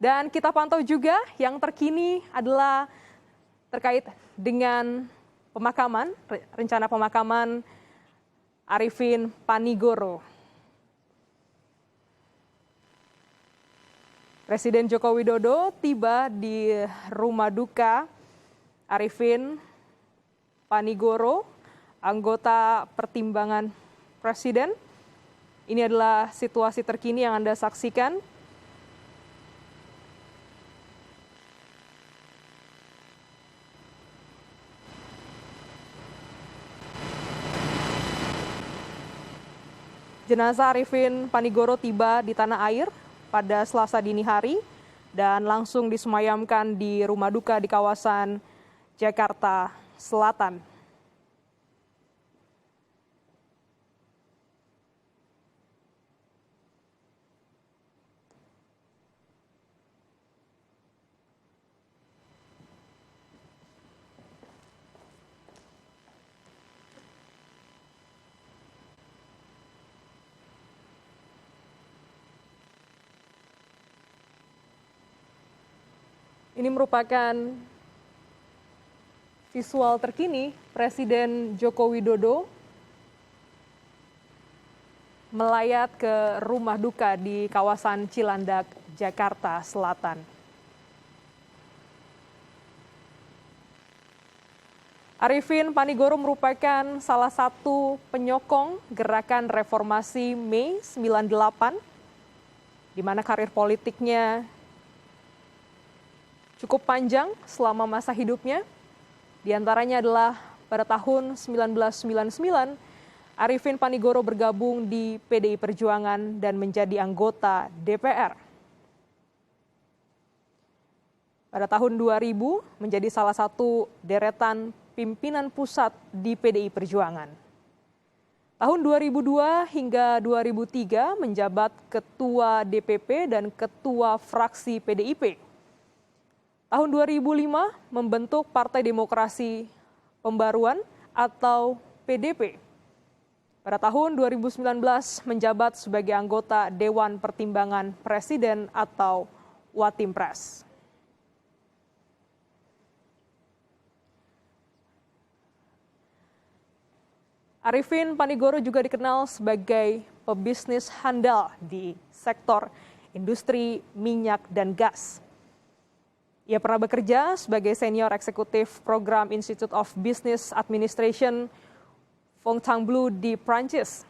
Dan kita pantau juga yang terkini adalah terkait dengan rencana pemakaman Arifin Panigoro. Presiden Joko Widodo tiba di rumah duka Arifin Panigoro, anggota pertimbangan Presiden. Ini adalah situasi terkini yang Anda saksikan. Jenazah Arifin Panigoro tiba di tanah air pada Selasa dini hari dan langsung disemayamkan di rumah duka di kawasan Jakarta Selatan. Ini merupakan visual terkini Presiden Joko Widodo melayat ke rumah duka di kawasan Cilandak, Jakarta Selatan. Arifin Panigoro merupakan salah satu penyokong gerakan reformasi Mei 98, di mana karir politiknya cukup panjang selama masa hidupnya. Di antaranya adalah pada tahun 1999, Arifin Panigoro bergabung di PDI Perjuangan dan menjadi anggota DPR. Pada tahun 2000 menjadi salah satu deretan pimpinan pusat di PDI Perjuangan. Tahun 2002 hingga 2003 menjabat Ketua DPP dan Ketua Fraksi PDIP. Tahun 2005 membentuk Partai Demokrasi Pembaruan atau PDP. Pada tahun 2019 menjabat sebagai anggota Dewan Pertimbangan Presiden atau Watimpres. Arifin Panigoro juga dikenal sebagai pebisnis handal di sektor industri minyak dan gas. Ia pernah bekerja sebagai senior eksekutif program Institute of Business Administration Fontainebleau di Prancis.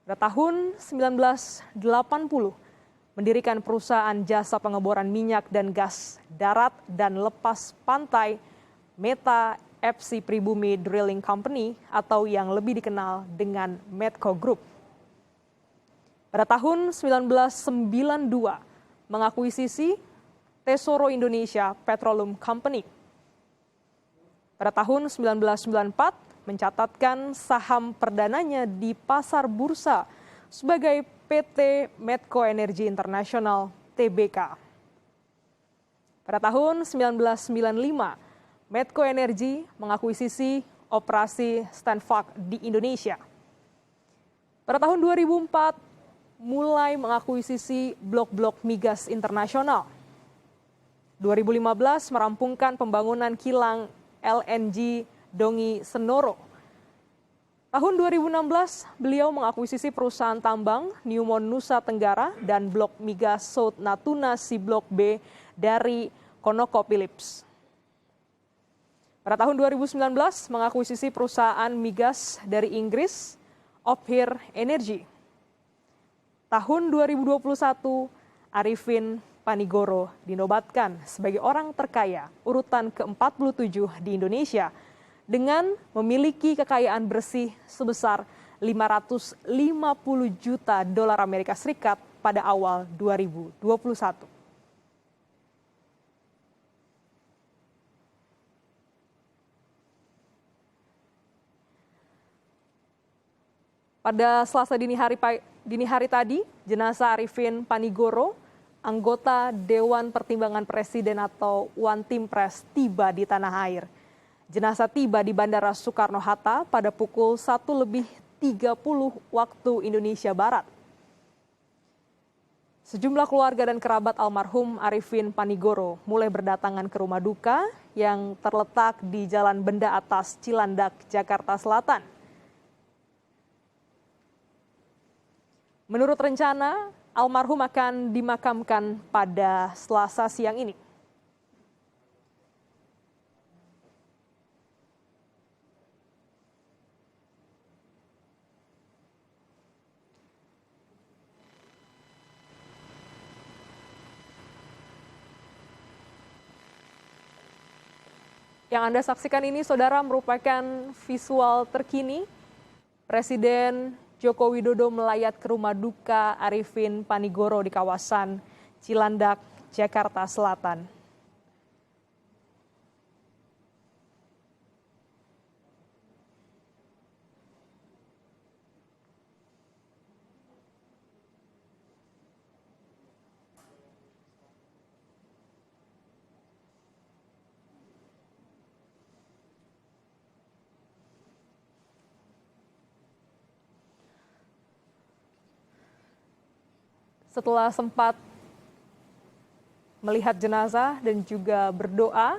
Pada tahun 1980, mendirikan perusahaan jasa pengeboran minyak dan gas darat dan lepas pantai Meta FC Pribumi Drilling Company atau yang lebih dikenal dengan Medco Group. Pada tahun 1992, mengakuisisi Tesoro Indonesia Petroleum Company. Pada tahun 1994 mencatatkan saham perdananya di pasar bursa sebagai PT Medco Energy International Tbk. Pada tahun 1995 Medco Energy mengakuisisi operasi Stanford di Indonesia. Pada tahun 2004 mulai mengakuisisi blok-blok migas internasional. 2015 merampungkan pembangunan kilang LNG Dongi Senoro. Tahun 2016 beliau mengakuisisi perusahaan tambang Newmont Nusa Tenggara dan blok migas South Natuna Sea Block B dari ConocoPhillips. Pada tahun 2019 mengakuisisi perusahaan migas dari Inggris Ophir Energy. Tahun 2021 Arifin Panigoro dinobatkan sebagai orang terkaya urutan ke-47 di Indonesia dengan memiliki kekayaan bersih sebesar 550 juta dolar Amerika Serikat pada awal 2021. Pada Selasa dini hari tadi, jenazah Arifin Panigoro, anggota Dewan Pertimbangan Presiden atau Watimpres tiba di tanah air. Jenazah tiba di Bandara Soekarno-Hatta pada pukul 1:30 waktu Indonesia Barat. Sejumlah keluarga dan kerabat almarhum Arifin Panigoro mulai berdatangan ke rumah duka yang terletak di Jalan Benda Atas, Cilandak, Jakarta Selatan. Menurut rencana, almarhum akan dimakamkan pada Selasa siang ini. Yang Anda saksikan ini, saudara, merupakan visual terkini Presiden Joko Widodo melayat ke rumah duka Arifin Panigoro di kawasan Cilandak, Jakarta Selatan. Setelah sempat melihat jenazah dan juga berdoa,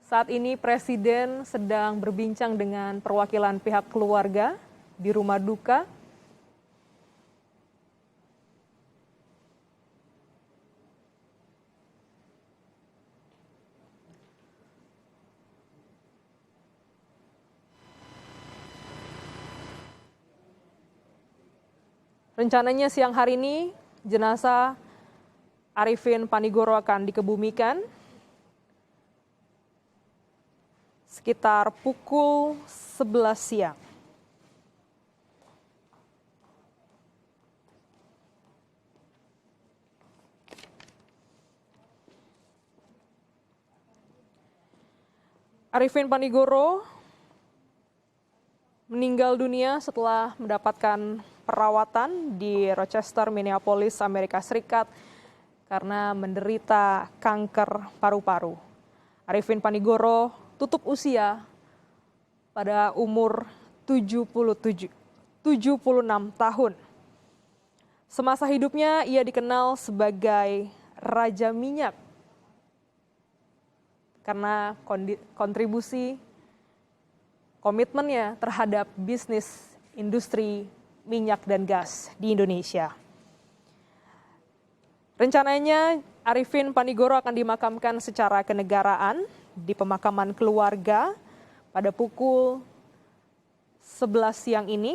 saat ini Presiden sedang berbincang dengan perwakilan pihak keluarga di rumah duka. Rencananya siang hari ini jenazah Arifin Panigoro akan dikebumikan sekitar pukul 11 siang. Arifin Panigoro meninggal dunia setelah mendapatkan perawatan di Rochester, Minneapolis, Amerika Serikat karena menderita kanker paru-paru. Arifin Panigoro tutup usia pada umur 76 tahun. Semasa hidupnya ia dikenal sebagai Raja Minyak karena kontribusi komitmennya terhadap bisnis industri minyak dan gas di Indonesia. Rencananya Arifin Panigoro akan dimakamkan secara kenegaraan di pemakaman keluarga pada pukul 11 siang ini.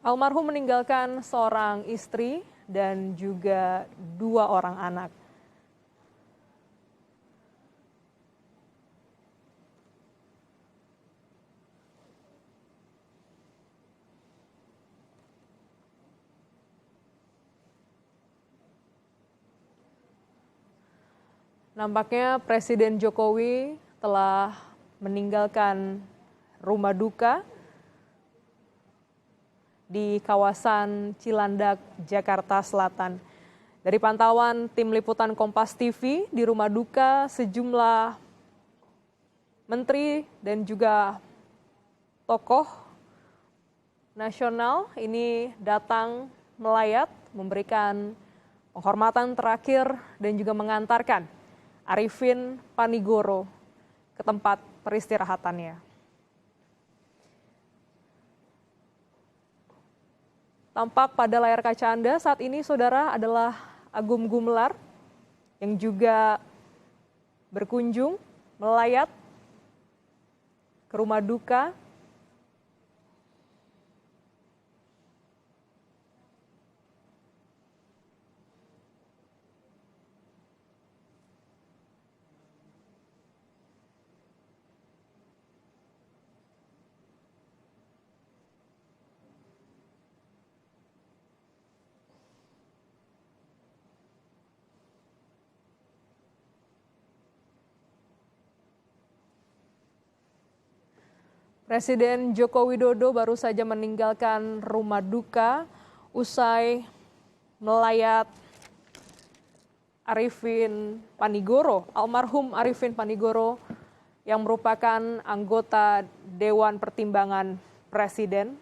Almarhum meninggalkan seorang istri dan juga 2 orang anak. Nampaknya Presiden Jokowi telah meninggalkan rumah duka di kawasan Cilandak, Jakarta Selatan. Dari pantauan tim liputan Kompas TV di rumah duka, sejumlah menteri dan juga tokoh nasional ini datang melayat, memberikan penghormatan terakhir dan juga mengantarkan Arifin Panigoro ke tempat peristirahatannya. Tampak pada layar kaca Anda saat ini, saudara, adalah Agung Gumelar yang juga berkunjung melayat ke rumah duka. Presiden Joko Widodo baru saja meninggalkan rumah duka usai melayat Arifin Panigoro, almarhum Arifin Panigoro yang merupakan anggota Dewan Pertimbangan Presiden